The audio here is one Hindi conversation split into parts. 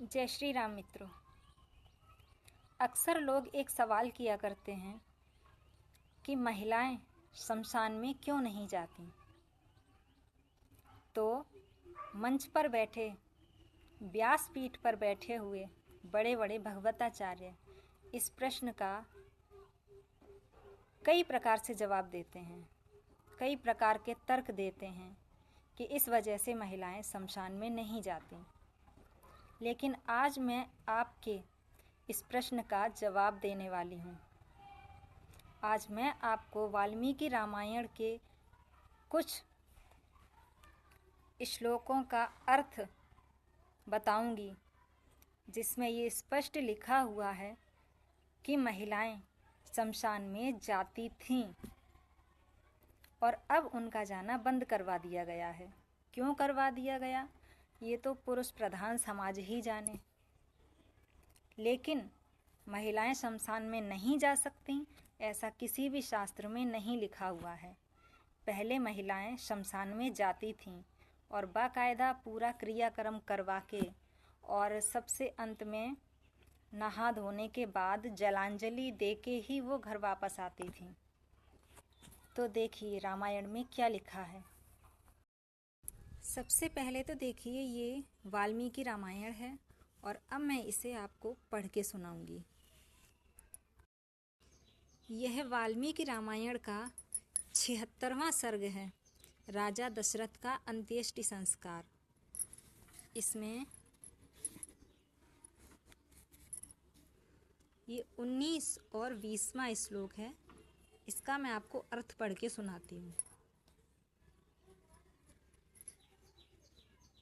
जय श्री राम मित्रों। अक्सर लोग एक सवाल किया करते हैं कि महिलाएं शमशान में क्यों नहीं जाती। तो मंच पर बैठे, व्यासपीठ पर बैठे हुए बड़े बड़े भगवताचार्य इस प्रश्न का कई प्रकार से जवाब देते हैं, कई प्रकार के तर्क देते हैं कि इस वजह से महिलाएं शमशान में नहीं जाती। लेकिन आज मैं आपके इस प्रश्न का जवाब देने वाली हूँ। आज मैं आपको वाल्मीकि रामायण के कुछ श्लोकों का अर्थ बताऊंगी, जिसमें ये स्पष्ट लिखा हुआ है कि महिलाएं शमशान में जाती थीं और अब उनका जाना बंद करवा दिया गया है। क्यों करवा दिया गया, ये तो पुरुष प्रधान समाज ही जाने। लेकिन महिलाएं शमशान में नहीं जा सकती, ऐसा किसी भी शास्त्र में नहीं लिखा हुआ है। पहले महिलाएं शमशान में जाती थीं और बाकायदा पूरा क्रियाक्रम करवा के और सबसे अंत में नहा धोने के बाद जलांजलि दे के ही वो घर वापस आती थीं। तो देखिए रामायण में क्या लिखा है। सबसे पहले तो देखिए ये वाल्मीकि रामायण है और अब मैं इसे आपको पढ़ के सुनाऊंगी। यह वाल्मीकि रामायण का 76वां सर्ग है, राजा दशरथ का अंत्येष्टि संस्कार। इसमें ये 19 और 20वां श्लोक है। इसका मैं आपको अर्थ पढ़ के सुनाती हूँ।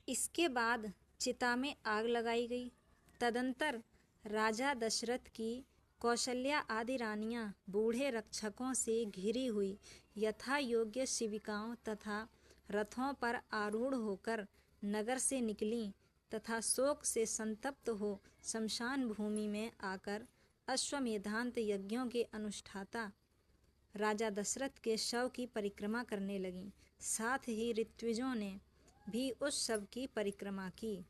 इसके बाद चिता में आग लगाई गई। तदंतर राजा दशरथ की कौशल्या आदि रानियां बूढ़े रक्षकों से घिरी हुई यथा योग्य शिविकाओं तथा रथों पर आरूढ़ होकर नगर से निकलीं तथा शोक से संतप्त हो शमशान भूमि में आकर अश्वमेधांत यज्ञों के अनुष्ठाता राजा दशरथ के शव की परिक्रमा करने लगीं। साथ ही ऋत्विजों ने भी उस शव की परिक्रमा की।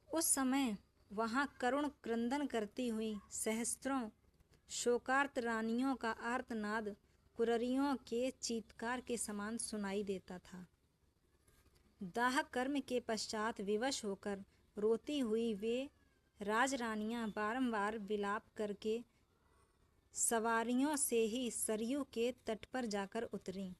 उस समय वहां करुण क्रंदन करती हुई सहस्त्रों शोकार्त रानियों का आर्तनाद कुररियों के चीत्कार के समान सुनाई देता था। दाह कर्म के पश्चात विवश होकर रोती हुई वे राजरानियां बारंबार विलाप करके सवारियों से ही सरयू के तट पर जाकर उतरीं।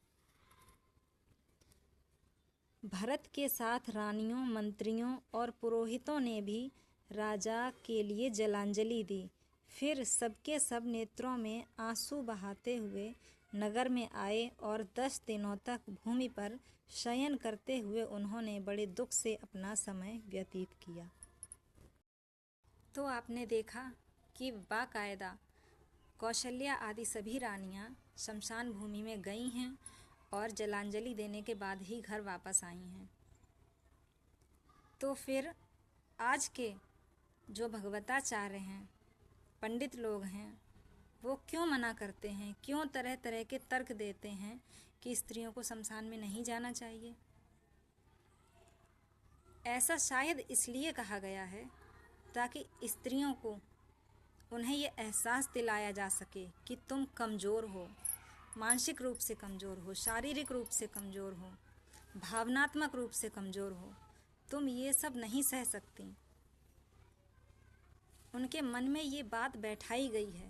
भरत के साथ रानियों, मंत्रियों और पुरोहितों ने भी राजा के लिए जलांजलि दी। फिर सबके सब नेत्रों में आंसू बहाते हुए नगर में आए और 10 दिनों तक भूमि पर शयन करते हुए उन्होंने बड़े दुख से अपना समय व्यतीत किया। तो आपने देखा कि बाकायदा कौशल्या आदि सभी रानियां शमशान भूमि में गई हैं और जलांजलि देने के बाद ही घर वापस आई हैं। तो फिर आज के जो भगवताचार्य हैं, पंडित लोग हैं, वो क्यों मना करते हैं, क्यों तरह तरह के तर्क देते हैं कि स्त्रियों को शमशान में नहीं जाना चाहिए। ऐसा शायद इसलिए कहा गया है ताकि स्त्रियों को उन्हें ये एहसास दिलाया जा सके कि तुम कमज़ोर हो, मानसिक रूप से कमज़ोर हो, शारीरिक रूप से कमज़ोर हो, भावनात्मक रूप से कमज़ोर हो, तुम ये सब नहीं सह सकती। उनके मन में ये बात बैठाई गई है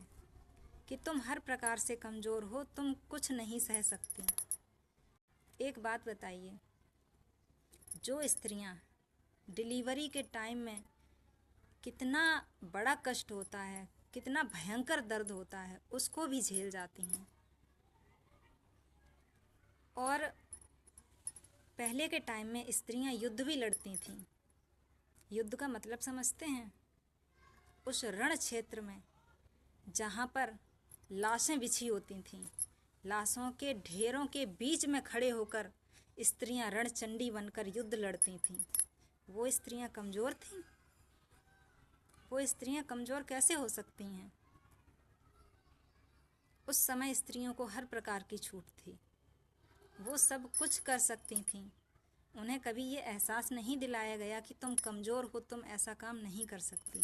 कि तुम हर प्रकार से कमज़ोर हो, तुम कुछ नहीं सह सकती। एक बात बताइए, जो स्त्रियां डिलीवरी के टाइम में कितना बड़ा कष्ट होता है, कितना भयंकर दर्द होता है, उसको भी झेल जाती हैं। और पहले के टाइम में स्त्रियां युद्ध भी लड़ती थीं। युद्ध का मतलब समझते हैं? उस रण क्षेत्र में जहाँ पर लाशें बिछी होती थीं, लाशों के ढेरों के बीच में खड़े होकर स्त्रियां रणचंडी बनकर युद्ध लड़ती थीं। वो स्त्रियां कमज़ोर थीं? वो स्त्रियां कमज़ोर कैसे हो सकती हैं? उस समय स्त्रियों को हर प्रकार की छूट थी, वो सब कुछ कर सकती थीं। उन्हें कभी ये एहसास नहीं दिलाया गया कि तुम कमज़ोर हो, तुम ऐसा काम नहीं कर सकती।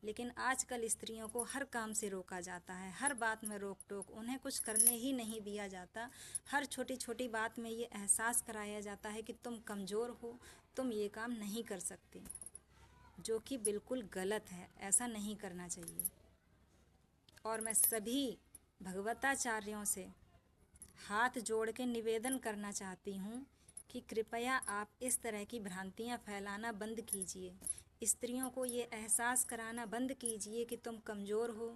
लेकिन आजकल स्त्रियों को हर काम से रोका जाता है, हर बात में रोक टोक, उन्हें कुछ करने ही नहीं दिया जाता। हर छोटी छोटी बात में ये एहसास कराया जाता है कि तुम कमज़ोर हो, तुम ये काम नहीं कर सकती, जो कि बिल्कुल गलत है। ऐसा नहीं करना चाहिए। और मैं सभी भगवताचार्यों से हाथ जोड़ के निवेदन करना चाहती हूँ कि कृपया आप इस तरह की भ्रांतियाँ फैलाना बंद कीजिए। स्त्रियों को ये एहसास कराना बंद कीजिए कि तुम कमज़ोर हो,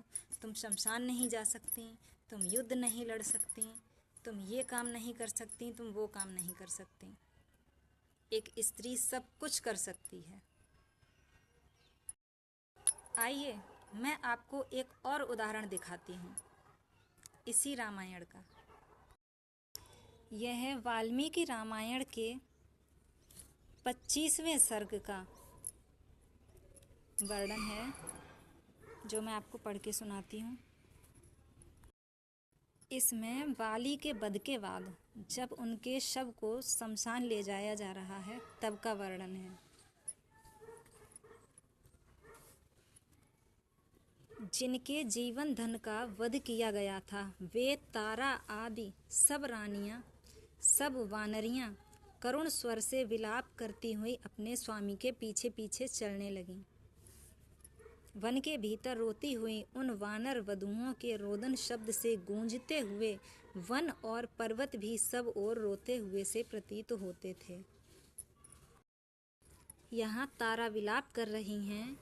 तुम शमशान नहीं जा सकती, तुम युद्ध नहीं लड़ सकती, तुम ये काम नहीं कर सकती, तुम वो काम नहीं कर सकती। एक स्त्री सब कुछ कर सकती है। आइए मैं आपको एक और उदाहरण दिखाती हूँ इसी रामायण का। यह है वाल्मीकि रामायण के 25वें सर्ग का वर्णन है, जो मैं आपको पढ़ के सुनाती हूँ। इसमें बाली के वध के बाद जब उनके शव को शमशान ले जाया जा रहा है तब का वर्णन है। जिनके जीवन धन का वध किया गया था, वे तारा आदि सब रानियां, सब वानरियां करुण स्वर से विलाप करती हुई अपने स्वामी के पीछे पीछे चलने लगीं। वन के भीतर रोती हुई उन वानर वधुओं के रोदन शब्द से गूंजते हुए वन और पर्वत भी सब ओर रोते हुए से प्रतीत होते थे। यहाँ तारा विलाप कर रही हैं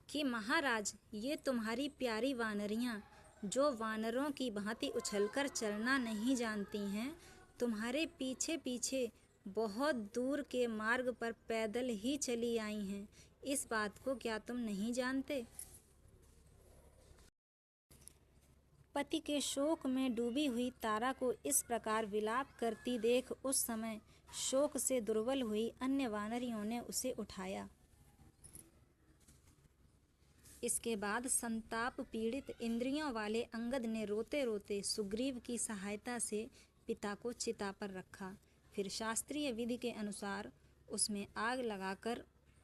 कि महाराज, ये तुम्हारी प्यारी वानरियाँ जो वानरों की भांति उछलकर चलना नहीं जानती हैं, तुम्हारे पीछे पीछे बहुत दूर के मार्ग पर पैदल ही चली आई हैं। इस बात को क्या तुम नहीं जानते? पति के शोक में डूबी हुई तारा को इस प्रकार विलाप करती देख उस समय शोक से दुर्बल हुई अन्य वानरियों ने उसे उठाया। इसके बाद संताप पीड़ित इंद्रियों वाले अंगद ने रोते रोते सुग्रीव की सहायता से पिता को चिता पर रखा। फिर शास्त्रीय विधि के अनुसार उसमें आग लगाकर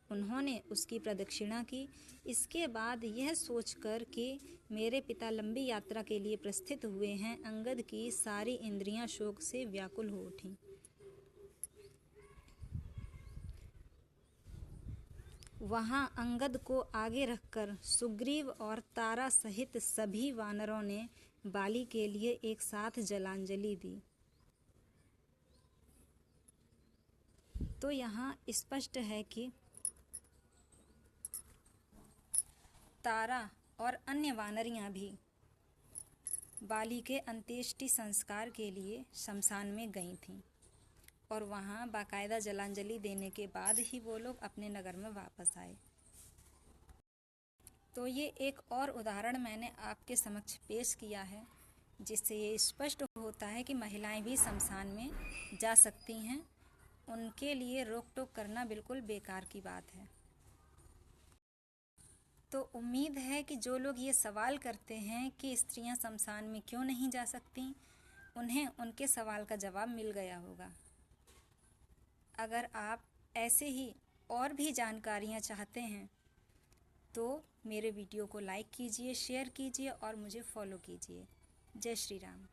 उन्होंने उसकी प्रदक्षिणा की। इसके बाद यह सोचकर कि मेरे पिता लंबी यात्रा के लिए प्रस्थित हुए हैं, अंगद की सारी इंद्रियां शोक से व्याकुल हो उठीं। वहां अंगद को आगे रखकर सुग्रीव और तारा सहित सभी वानरों ने बाली के लिए एक साथ जलांजलि दी। तो यहाँ स्पष्ट है कि तारा और अन्य वानरियां भी बाली के अंत्येष्टि संस्कार के लिए शमशान में गई थीं और वहाँ बाकायदा जलांजलि देने के बाद ही वो लोग अपने नगर में वापस आए। तो ये एक और उदाहरण मैंने आपके समक्ष पेश किया है, जिससे ये स्पष्ट होता है कि महिलाएं भी शमशान में जा सकती हैं। उनके लिए रोक टोक करना बिल्कुल बेकार की बात है। तो उम्मीद है कि जो लोग ये सवाल करते हैं कि स्त्रियां शमशान में क्यों नहीं जा सकती, उन्हें उनके सवाल का जवाब मिल गया होगा। अगर आप ऐसे ही और भी जानकारियां चाहते हैं तो मेरे वीडियो को लाइक कीजिए, शेयर कीजिए और मुझे फॉलो कीजिए। जय श्री राम।